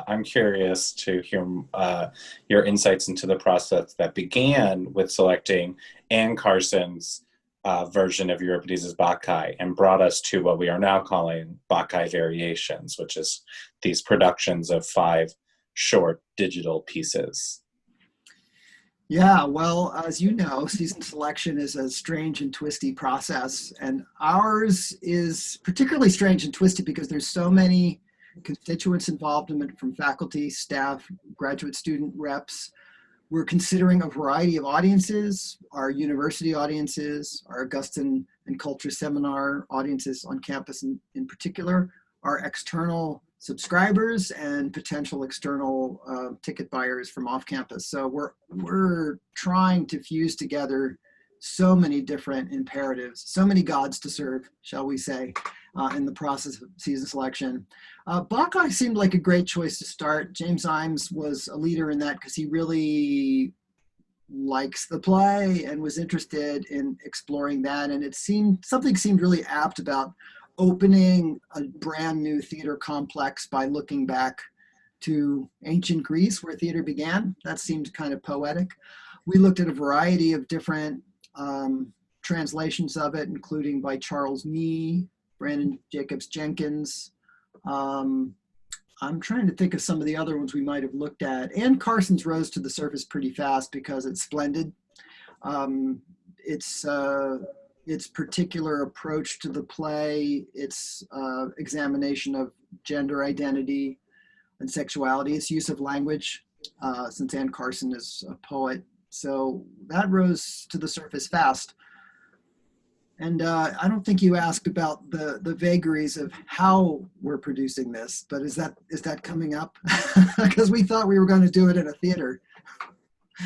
I'm curious to hear your insights into the process that began with selecting Anne Carson's version of Euripides' Bakkhai and brought us to what we are now calling Bakkhai Variations, which is these productions of 5 short digital pieces. Yeah, well, as you know, season selection is a strange and twisty process, and ours is particularly strange and twisty because there's so many constituents involved in it, from faculty, staff, graduate student reps. We're considering a variety of audiences, our university audiences, our Augustine and Culture Seminar audiences on campus in particular, our external subscribers and potential external ticket buyers from off campus. So we're trying to fuse together so many different imperatives, so many gods to serve, shall we say, in the process of season selection. Bakkhai seemed like a great choice to start. James Imes was a leader in that because he really likes the play and was interested in exploring that. And something seemed really apt about opening a brand new theater complex by looking back to ancient Greece where theater began. That seemed kind of poetic. We looked at a variety of different translations of it, including by Charles Nee, Brandon Jacobs Jenkins. I'm trying to think of some of the other ones we might have looked at. Anne Carson's rose to the surface pretty fast because it's splendid. Its particular approach to the play, its examination of gender identity and sexuality, its use of language, since Anne Carson is a poet. So that rose to the surface fast. And I don't think you asked about the vagaries of how we're producing this, but is that coming up? Because we thought we were going to do it in a theater.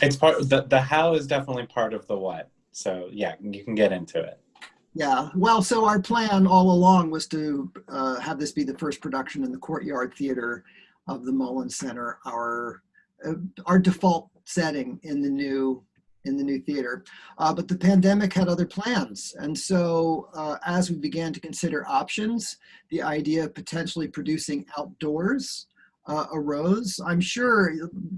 It's part, the how is definitely part of the what. So yeah, you can get into it. Yeah, well, so our plan all along was to have this be the first production in the Courtyard Theater of the Mullins Center, our default setting in the new theater. But the pandemic had other plans. And so as we began to consider options, the idea of potentially producing outdoors arose. I'm sure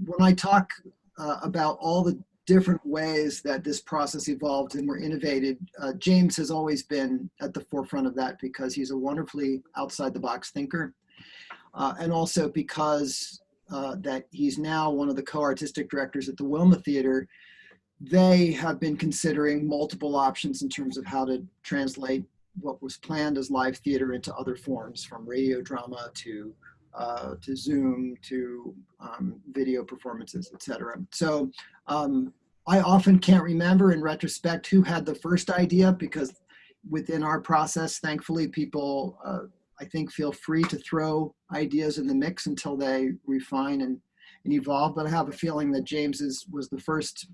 when I talk about all the different ways that this process evolved and were innovated, James has always been at the forefront of that because he's a wonderfully outside the box thinker. And also because that he's now one of the co-artistic directors at the Wilma Theater. They have been considering multiple options in terms of how to translate what was planned as live theater into other forms, from radio drama to Zoom to video performances, etc. So I often can't remember in retrospect who had the first idea, because within our process, thankfully, people I think feel free to throw ideas in the mix until they refine and evolve. But I have a feeling that James's was the first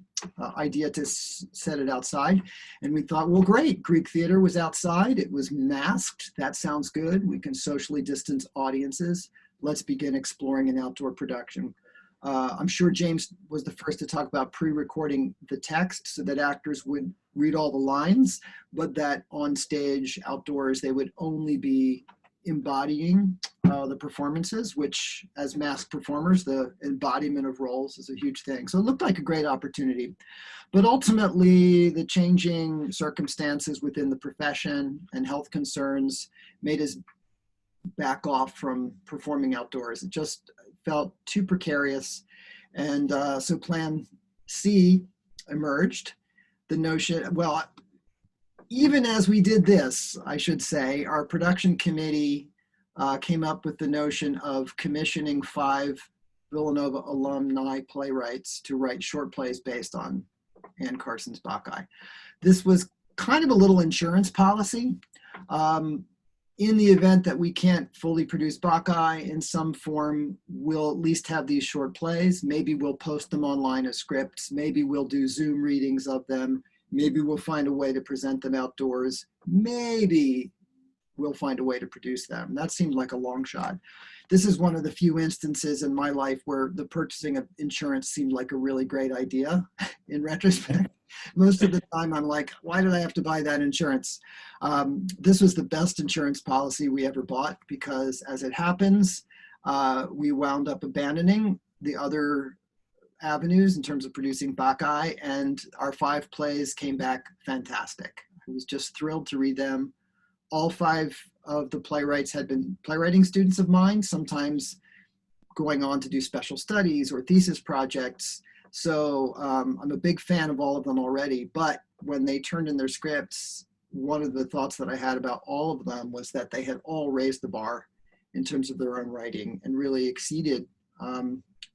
idea to set it outside. And we thought, well, great, Greek theater was outside. It was masked. That sounds good. We can socially distance audiences. Let's begin exploring an outdoor production. I'm sure James was the first to talk about pre-recording the text so that actors would read all the lines, but that on stage, outdoors, they would only be embodying the performances, which as masked performers, the embodiment of roles is a huge thing. So it looked like a great opportunity. But ultimately, the changing circumstances within the profession and health concerns made us back off from performing outdoors. It just felt too precarious. And so Plan C emerged. The notion, well, even as we did this, I should say, our production committee came up with the notion of commissioning 5 Villanova alumni playwrights to write short plays based on Anne Carson's Bakkhai. This was kind of a little insurance policy. In the event that we can't fully produce Bakkhai in some form, we'll at least have these short plays. Maybe we'll post them online as scripts. Maybe we'll do Zoom readings of them. Maybe we'll find a way to present them outdoors. Maybe we'll find a way to produce them. That seemed like a long shot. This is one of the few instances in my life where the purchasing of insurance seemed like a really great idea in retrospect. Most of the time I'm like, why did I have to buy that insurance? This was the best insurance policy we ever bought because, as it happens, We wound up abandoning the other avenues in terms of producing Bakkhai, and our 5 plays came back fantastic. I was just thrilled to read them. All 5 of the playwrights had been playwriting students of mine, sometimes going on to do special studies or thesis projects. So I'm a big fan of all of them already, but when they turned in their scripts, one of the thoughts that I had about all of them was that they had all raised the bar in terms of their own writing and really exceeded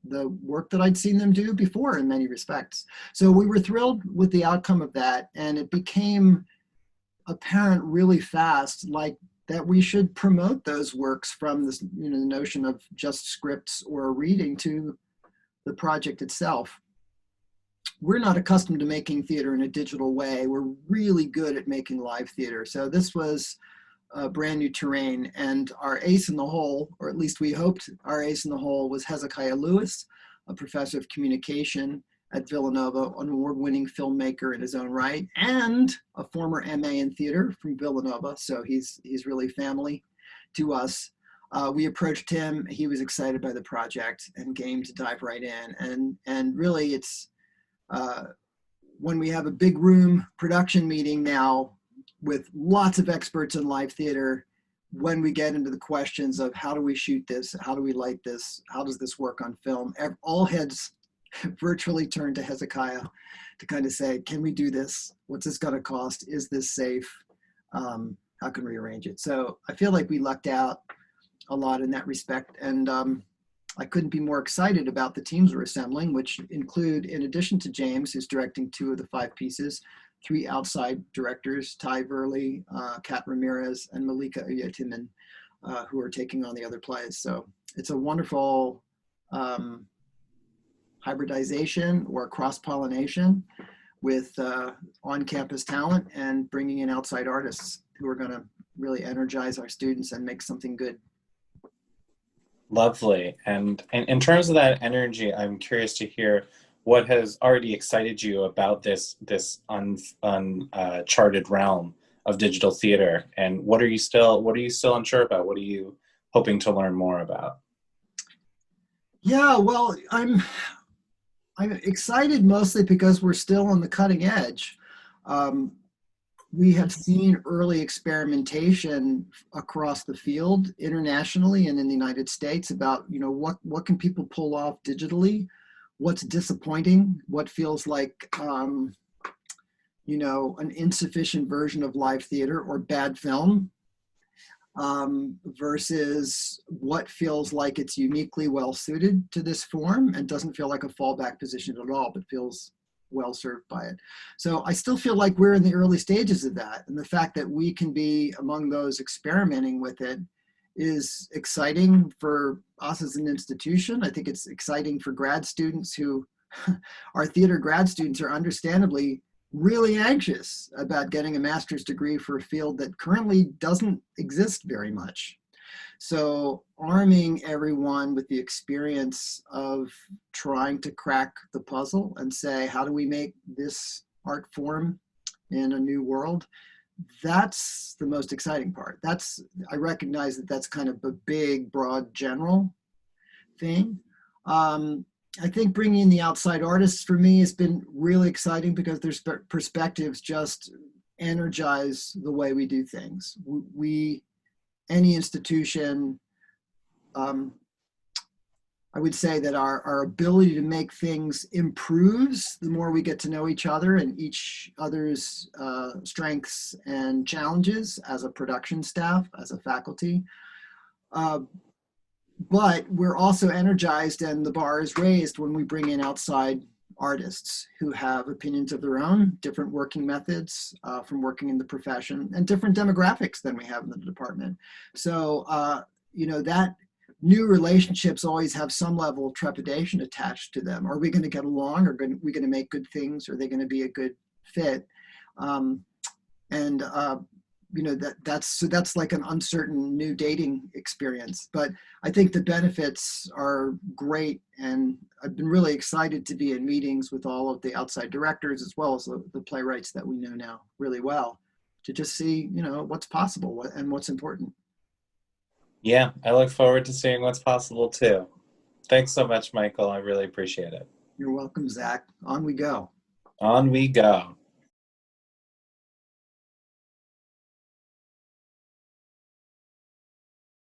the work that I'd seen them do before in many respects. So we were thrilled with the outcome of that, and it became apparent really fast, like that we should promote those works from this, the notion of just scripts or reading to the project itself. We're not accustomed to making theater in a digital way. We're really good at making live theater. So this was brand new terrain, and our ace in the hole, or at least we hoped our ace in the hole, was Hezekiah Lewis, a professor of communication at Villanova, an award-winning filmmaker in his own right, and a former MA in theater from Villanova. So he's really family to us. We approached him. He was excited by the project and game to dive right in. And really, it's when we have a big room production meeting now with lots of experts in live theater, when we get into the questions of how do we shoot this, how do we light this, how does this work on film, all heads virtually turn to Hezekiah to kind of say, can we do this? What's this going to cost? Is this safe? How can we arrange it? So I feel like we lucked out a lot in that respect. And I couldn't be more excited about the teams we're assembling, which include, in addition to James, who's directing 2 of the 5 pieces, 3 outside directors, Ty Verley, Kat Ramirez, and Malika Uyetimin, who are taking on the other plays. So it's a wonderful hybridization or cross-pollination with on-campus talent and bringing in outside artists who are going to really energize our students and make something good. Lovely. And in terms of that energy, I'm curious to hear what has already excited you about this uncharted realm of digital theater, and what are you still unsure about? What are you hoping to learn more about? Yeah, well, I'm excited mostly because we're still on the cutting edge. We have seen early experimentation across the field internationally and in the United States about, what can people pull off digitally? What's disappointing? What feels like, an insufficient version of live theater or bad film, versus what feels like it's uniquely well suited to this form and doesn't feel like a fallback position at all, but feels well served by it. So I still feel like we're in the early stages of that. And the fact that we can be among those experimenting with it is exciting for us as an institution. I think it's exciting for grad students who, our theater grad students, are understandably really anxious about getting a master's degree for a field that currently doesn't exist very much. So arming everyone with the experience of trying to crack the puzzle and say, how do we make this art form in a new world? That's the most exciting part. I recognize that that's kind of a big, broad, general thing. I think bringing in the outside artists for me has been really exciting because their perspectives just energize the way we do things. Any institution, I would say that our ability to make things improves the more we get to know each other and each other's strengths and challenges as a production staff, as a faculty. But we're also energized and the bar is raised when we bring in outside artists who have opinions of their own, different working methods from working in the profession, and different demographics than we have in the department. So, that new relationships always have some level of trepidation attached to them. Are we going to get along? Are we going to make good things? Are they going to be a good fit? That's like an uncertain new dating experience. But I think the benefits are great, and I've been really excited to be in meetings with all of the outside directors as well as the playwrights that we know now really well, to just see what's possible and what's important. Yeah, I look forward to seeing what's possible too. Thanks so much, Michael. I really appreciate it. You're welcome, Zach. On we go. On we go.